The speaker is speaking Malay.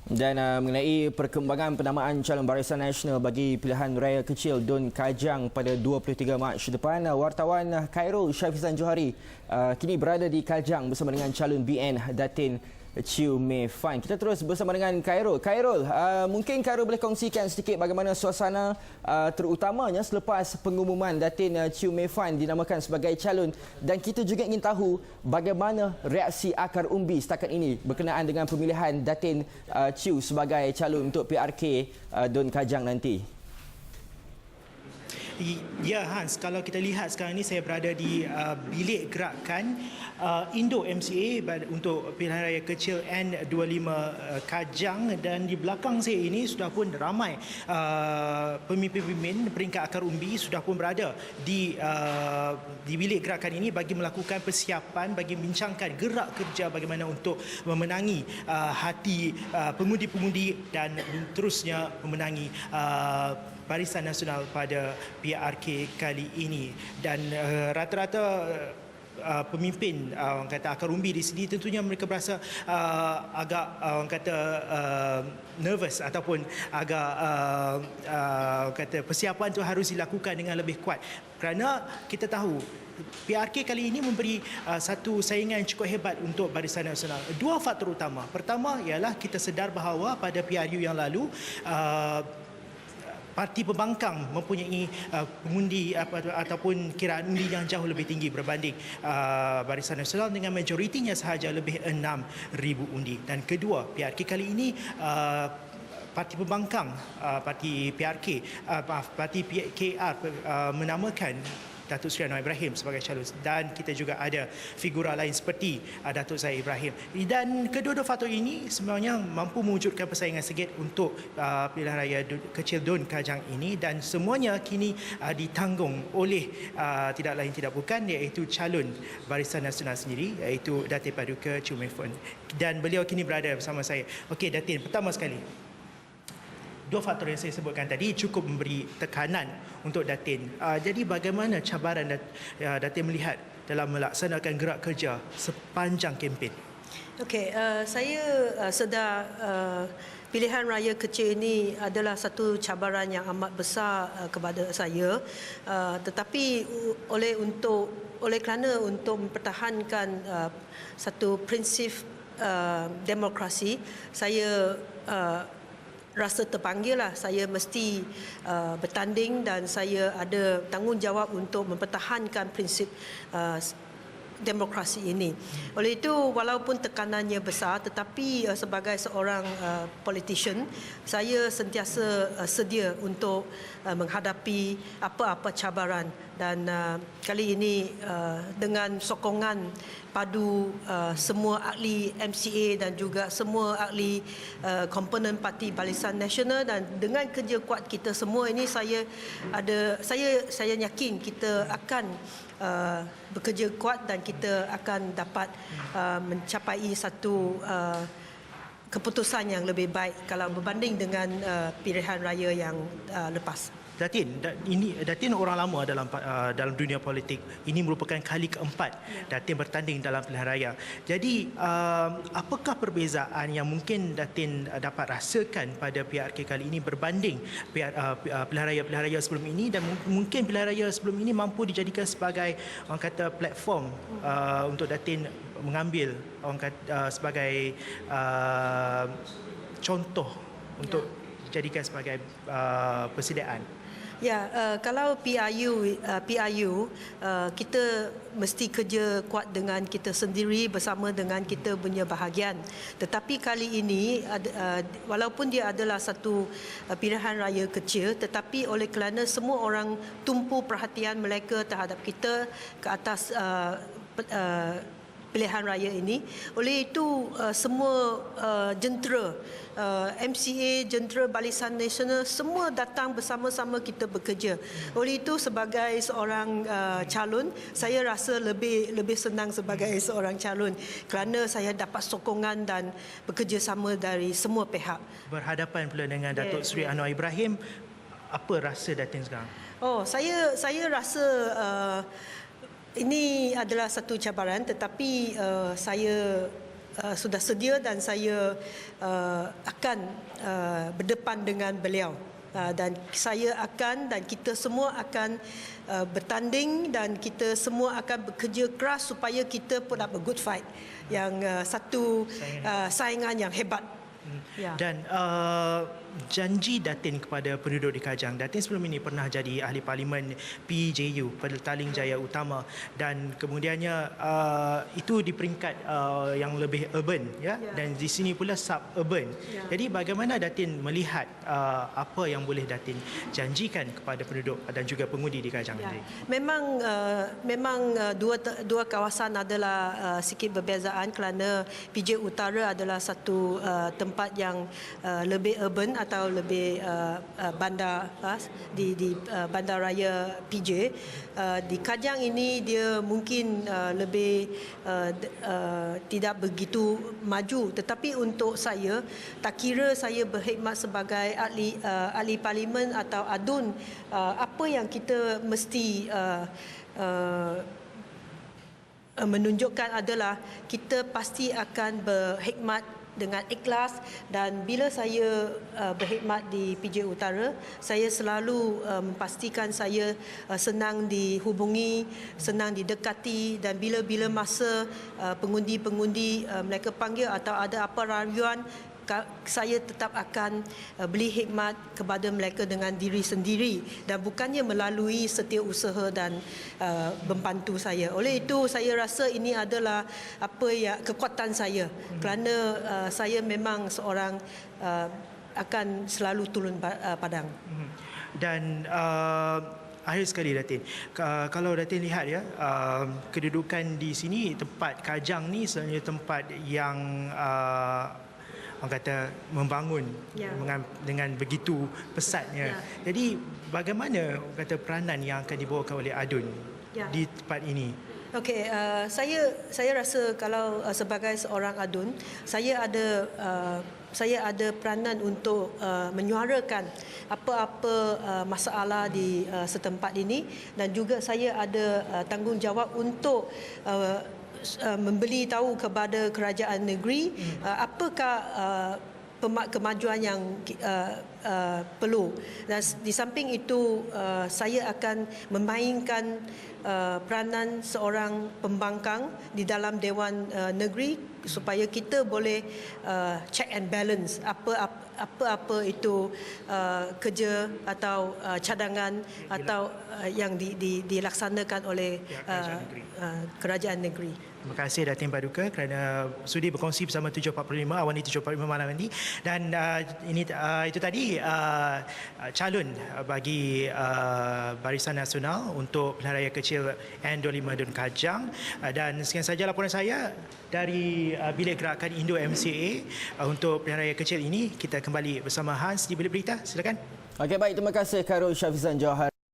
Dan mengenai perkembangan penamaan calon Barisan Nasional bagi pilihan raya kecil Dun Kajang pada 23 Mac depan, wartawan Khairul Syafizan Johari kini berada di Kajang bersama dengan calon BN Datin Chew Mei Fan. Kita terus bersama dengan Khairul. Khairul, mungkin Khairul boleh kongsikan sedikit bagaimana suasana terutamanya selepas pengumuman Datin Chew Mei Fan dinamakan sebagai calon, dan kita juga ingin tahu bagaimana reaksi akar umbi setakat ini berkenaan dengan pemilihan Datin Chew sebagai calon untuk PRK Dun Kajang nanti. Ya Hans, kalau kita lihat sekarang ini saya berada di bilik gerakan Indo MCA untuk pilihan raya kecil N25 Kajang, dan di belakang saya ini sudah pun ramai pemimpin-pemimpin peringkat akar umbi sudah pun berada di bilik gerakan ini bagi melakukan persiapan, bagi membincangkan gerak kerja bagaimana untuk memenangi hati pengundi-pengundi dan terusnya memenangi Barisan Nasional pada PRK kali ini. Dan rata-rata pemimpin orang kata akar umbi di sini tentunya mereka berasa agak orang kata nervous ataupun agak kata persiapan itu harus dilakukan dengan lebih kuat, kerana kita tahu PRK kali ini memberi satu saingan yang cukup hebat untuk Barisan Nasional. Dua faktor utama. Pertama ialah kita sedar bahawa pada PRU yang lalu parti pembangkang mempunyai pengundi ataupun kiraan undi yang jauh lebih tinggi berbanding Barisan Nasional dengan majoritinya sahaja lebih 6,000 undi. Dan kedua, PRK kali ini parti pembangkang, parti PRK, parti KR menamakan Datuk Seri Anwar Ibrahim sebagai calon, dan kita juga ada figura lain seperti Datuk Zahid Ibrahim. Dan kedua-dua faktor ini sebenarnya mampu mewujudkan persaingan sengit untuk pilihan raya kecil Dun Kajang ini, dan semuanya kini ditanggung oleh tidak lain tidak bukan iaitu calon Barisan Nasional sendiri, iaitu Datin Paduka Chew Mei Fan, dan beliau kini berada bersama saya. Okey Datin, pertama sekali, dua faktor yang saya sebutkan tadi cukup memberi tekanan untuk Datin. Jadi bagaimana cabaran Datin melihat dalam melaksanakan gerak kerja sepanjang kempen? Okey, saya sedar pilihan raya kecil ini adalah satu cabaran yang amat besar kepada saya, tetapi oleh kerana untuk mempertahankan satu prinsip demokrasi, saya rasa terpanggil saya mesti bertanding, dan saya ada tanggungjawab untuk mempertahankan prinsip demokrasi ini. Oleh itu, walaupun tekanannya besar, tetapi sebagai seorang politician, saya sentiasa sedia untuk menghadapi apa-apa cabaran. Dan kali ini dengan sokongan padu semua ahli MCA dan juga semua ahli komponen Parti Barisan Nasional, dan dengan kerja kuat kita semua ini, saya yakin kita akan bekerja kuat dan kita akan dapat mencapai satu keputusan yang lebih baik kalau berbanding dengan pilihan raya yang lepas. Datin orang lama dalam dunia politik. Ini merupakan kali keempat Datin bertanding dalam pilihan raya. Jadi apakah perbezaan yang mungkin Datin dapat rasakan pada PRK kali ini berbanding pilihan raya sebelum ini, dan mungkin pilihan raya sebelum ini mampu dijadikan sebagai orang kata platform untuk Datin mengambil orang kata sebagai contoh untuk dijadikan sebagai persediaan? Ya, kalau PRU kita mesti kerja kuat dengan kita sendiri bersama dengan kita punya bahagian. Tetapi kali ini walaupun dia adalah satu pilihan raya kecil, tetapi oleh kerana semua orang tumpu perhatian mereka terhadap kita ke atas pilihan raya ini, oleh itu semua jentera MCA, jentera Barisan Nasional semua datang bersama-sama kita bekerja. Oleh itu sebagai seorang calon, saya rasa lebih senang sebagai seorang calon kerana saya dapat sokongan dan bekerjasama dari semua pihak. Berhadapan pula dengan Datuk Seri Anwar Ibrahim, apa rasa Datin sekarang? Saya rasa ini adalah satu cabaran, tetapi saya sudah sedia dan saya akan berdepan dengan beliau. Dan saya akan dan kita semua akan bertanding dan kita semua akan bekerja keras supaya kita put up a good fight yang satu saingan yang hebat. Ya. Dan janji Datin kepada penduduk di Kajang. Datin sebelum ini pernah jadi ahli parlimen PJU, Petaling Jaya Utama, dan kemudiannya itu di peringkat yang lebih urban, ya, dan di sini pula suburban. Jadi bagaimana Datin melihat apa yang boleh Datin janjikan kepada penduduk dan juga pengundi di Kajang? Memang dua kawasan adalah sikit berbezaan kerana PJ Utara adalah satu tempat yang lebih urban atau lebih bandar di bandaraya PJ. Di Kajang ini dia mungkin lebih tidak begitu maju, tetapi untuk saya tak kira saya berkhidmat sebagai ahli parlimen atau adun, apa yang kita mesti menunjukkan adalah kita pasti akan berkhidmat dengan ikhlas. Dan bila saya berkhidmat di PJ Utara, saya selalu memastikan saya senang dihubungi, senang didekati, dan bila-bila masa pengundi-pengundi mereka panggil atau ada apa rayuan, saya tetap akan beri khidmat kepada mereka dengan diri sendiri dan bukannya melalui setiausaha dan membantu saya. Oleh itu saya rasa ini adalah kekuatan saya, kerana saya memang seorang akan selalu turun padang. Dan akhir sekali Datin, kalau Datin lihat ya, kedudukan di sini, tempat Kajang ni sebenarnya tempat yang orang kata membangun dengan begitu pesatnya. Jadi bagaimana orang kata peranan yang akan dibawakan oleh adun di tempat ini? Okey, saya rasa kalau sebagai seorang adun, saya ada peranan untuk menyuarakan apa-apa masalah di setempat ini, dan juga saya ada tanggungjawab untuk memberi tahu kepada kerajaan negeri apakah kemajuan yang perlu. Dan di samping itu saya akan memainkan peranan seorang pembangkang di dalam Dewan Negeri supaya kita boleh check and balance apa itu kerja atau cadangan atau yang dilaksanakan oleh kerajaan negeri. Terima kasih Datin Paduka kerana sudi berkongsi bersama 745 Awani 745 malam ini. Dan itu tadi calon bagi Barisan Nasional untuk Pilihan Raya Kecil N25 Dun Kajang. Dan sekian saja laporan saya dari Bilik Gerakan Indo MCA untuk Pilihan Raya Kecil ini. Kita kembali bersama Hans di Bilik Berita. Silakan. Okey, baik, terima kasih Khairul Syafizan Johari.